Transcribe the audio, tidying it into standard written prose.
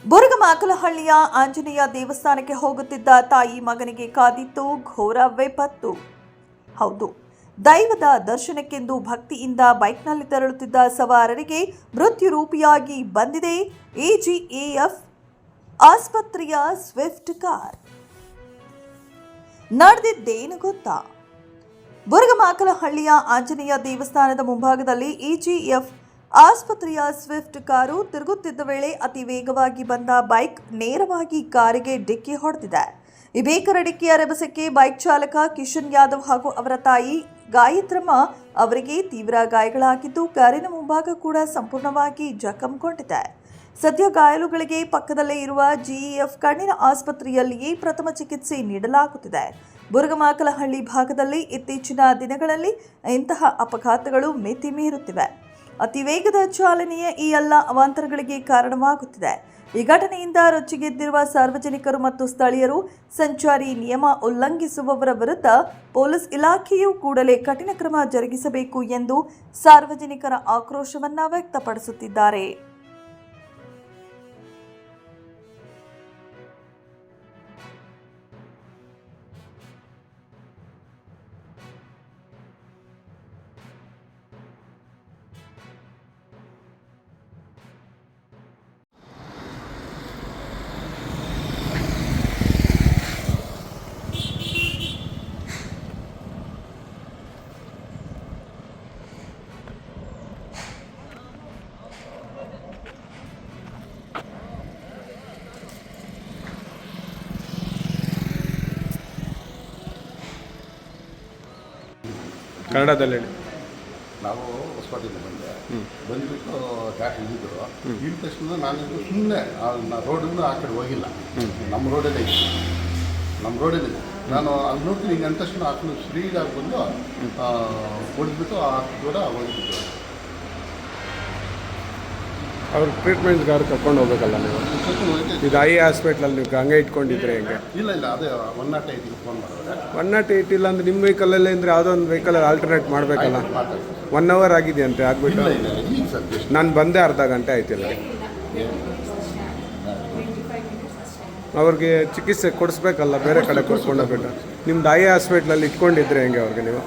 ಬುರುಗಮಾಕಲಹಳ್ಳಿಯ ಆಂಜನೇಯ ದೇವಸ್ಥಾನಕ್ಕೆ ಹೋಗುತ್ತಿದ್ದ ತಾಯಿ ಮಗನಿಗೆ ಕಾದಿತ್ತು ಘೋರ ವಿಪತ್ತು. ಹೌದು, ದೈವದ ದರ್ಶನಕ್ಕೆಂದು ಭಕ್ತಿಯಿಂದ ಬೈಕ್ನಲ್ಲಿ ತೆರಳುತ್ತಿದ್ದ ಸವಾರರಿಗೆ ಮೃತ್ಯು ರೂಪಿಯಾಗಿ ಬಂದಿದೆ ಎಜಿಎಫ್ ಆಸ್ಪತ್ರೆಯ ಸ್ವಿಫ್ಟ್ ಕಾರ್. ನಡೆದಿದ್ದೇನು ಗೊತ್ತಾ? ಬುರುಗಮಾಕಲಹಳ್ಳಿಯ ಆಂಜನೇಯ ದೇವಸ್ಥಾನದ ಮುಂಭಾಗದಲ್ಲಿ ಎಜಿಎಫ್ ಆಸ್ಪತ್ರೆಯ ಸ್ವಿಫ್ಟ್ ಕಾರು ತಿರುಗುತ್ತಿದ್ದ ವೇಳೆ ಅತಿ ವೇಗವಾಗಿ ಬಂದ ಬೈಕ್ ನೇರವಾಗಿ ಕಾರಿಗೆ ಡಿಕ್ಕಿ ಹೊಡೆದಿದೆ. ಈ ಭೀಕರ ಡಿಕ್ಕಿಯ ರಭಸಕ್ಕೆ ಬೈಕ್ ಚಾಲಕ ಕಿಶನ್ ಯಾದವ್ ಹಾಗೂ ಅವರ ತಾಯಿ ಗಾಯತ್ರಮ್ಮ ಅವರಿಗೆ ತೀವ್ರ ಗಾಯಗಳಾಗಿದ್ದು, ಕಾರಿನ ಮುಂಭಾಗ ಕೂಡ ಸಂಪೂರ್ಣವಾಗಿ ಜಖಂಗೊಂಡಿದೆ. ಸದ್ಯ ಗಾಯಾಳುಗಳಿಗೆ ಪಕ್ಕದಲ್ಲೇ ಇರುವ ಜಿಇಎಫ್ ಕಣ್ಣಿನ ಆಸ್ಪತ್ರೆಯಲ್ಲಿಯೇ ಪ್ರಥಮ ಚಿಕಿತ್ಸೆ ನೀಡಲಾಗುತ್ತಿದೆ. ಬುರುಗಮಾಕಲಹಳ್ಳಿ ಭಾಗದಲ್ಲಿ ಇತ್ತೀಚಿನ ದಿನಗಳಲ್ಲಿ ಇಂತಹ ಅಪಘಾತಗಳು ಮಿತಿ ಮೀರುತ್ತಿವೆ. ಅತಿ ವೇಗದ ಚಾಲನೆಯೇ ಈ ಎಲ್ಲ ಅವಾಂತರಗಳಿಗೆ ಕಾರಣವಾಗುತ್ತಿದೆ. ಈ ಘಟನೆಯಿಂದ ರೊಚ್ಚಿಗೆದ್ದಿರುವ ಸಾರ್ವಜನಿಕರು ಮತ್ತು ಸ್ಥಳೀಯರು ಸಂಚಾರಿ ನಿಯಮ ಉಲ್ಲಂಘಿಸುವವರ ವಿರುದ್ಧ ಪೊಲೀಸ್ ಇಲಾಖೆಯು ಕೂಡಲೇ ಕಠಿಣ ಕ್ರಮ ಜರುಗಿಸಬೇಕು ಎಂದು ಸಾರ್ವಜನಿಕರ ಆಕ್ರೋಶವನ್ನ ವ್ಯಕ್ತಪಡಿಸುತ್ತಿದ್ದಾರೆ. ಕನ್ನಡದಲ್ಲಿ ಹೇಳಿ. ನಾವು ಹೊಸಕೋಟೆಯಿಂದ ಬಂದುಬಿಟ್ಟು ಘಾಟ್ ಇಳಿದ್ರು. ಇಳಿದ ತಕ್ಷಣ ನಾನು ಸುಮ್ಮನೆ ರೋಡನ್ನು ಆ ಕಡೆ ಹೋಗಿಲ್ಲ, ನಮ್ಮ ರೋಡಲ್ಲೇ ಇತ್ತು. ನಾನು ಅಲ್ಲಿ ನೋಡ್ತೀನಿ, ಹಿಂಗೆ ಅಂದ ತಕ್ಷಣ ಆ ಕಡೆ ಸ್ಪೀಡಾಗಿ ಬಂದು ಹೊಡೆದ್ಬಿಟ್ಟು ಆ ದೂರ ಹೋಗಿದ್ದು. ಅವ್ರ ಟ್ರೀಟ್ಮೆಂಟ್ಗಾರು ಕರ್ಕೊಂಡು ಹೋಗ್ಬೇಕಲ್ಲ ನೀವು? ಇದು ಐ ಹಾಸ್ಪಿಟ್ಲಲ್ಲಿ ನೀವು ಹಂಗೆ ಇಟ್ಕೊಂಡಿದ್ರೆ ಹೆಂಗೆ? ಇಲ್ಲ, ಅದೇ 108ಗೆ ಫೋನ್ ಮಾಡಿದ್ರೆ 108 ಇಲ್ಲ ಅಂದರೆ ನಿಮ್ಮ ವೆಹಿಕಲಲ್ಲೇ ಅಂದರೆ ಯಾವುದೋ ಒಂದು ವೆಹಿಕಲಲ್ಲಿ ಆಲ್ಟರ್ನೇಟ್ ಮಾಡಬೇಕಲ್ಲ. 1 ಅವರ್ ಆಗಿದೆಯಂತೆ ಆಗ್ಬಿಟ್ಟು. ನಾನು ಬಂದೆ ಅರ್ಧ ಗಂಟೆ ಆಯ್ತಿಲ್ಲ. ಅವ್ರಿಗೆ ಚಿಕಿತ್ಸೆ ಕೊಡಿಸ್ಬೇಕಲ್ಲ, ಬೇರೆ ಕಡೆ ಕೊಡ್ಸ್ಕೊಂಡೋಗ್ಬಿಟ್ಟು. ನಿಮ್ದು ಐ ಹಾಸ್ಪಿಟ್ಲಲ್ಲಿ ಇಟ್ಕೊಂಡಿದ್ರೆ ಹೆಂಗೆ ಅವ್ರಿಗೆ ನೀವು?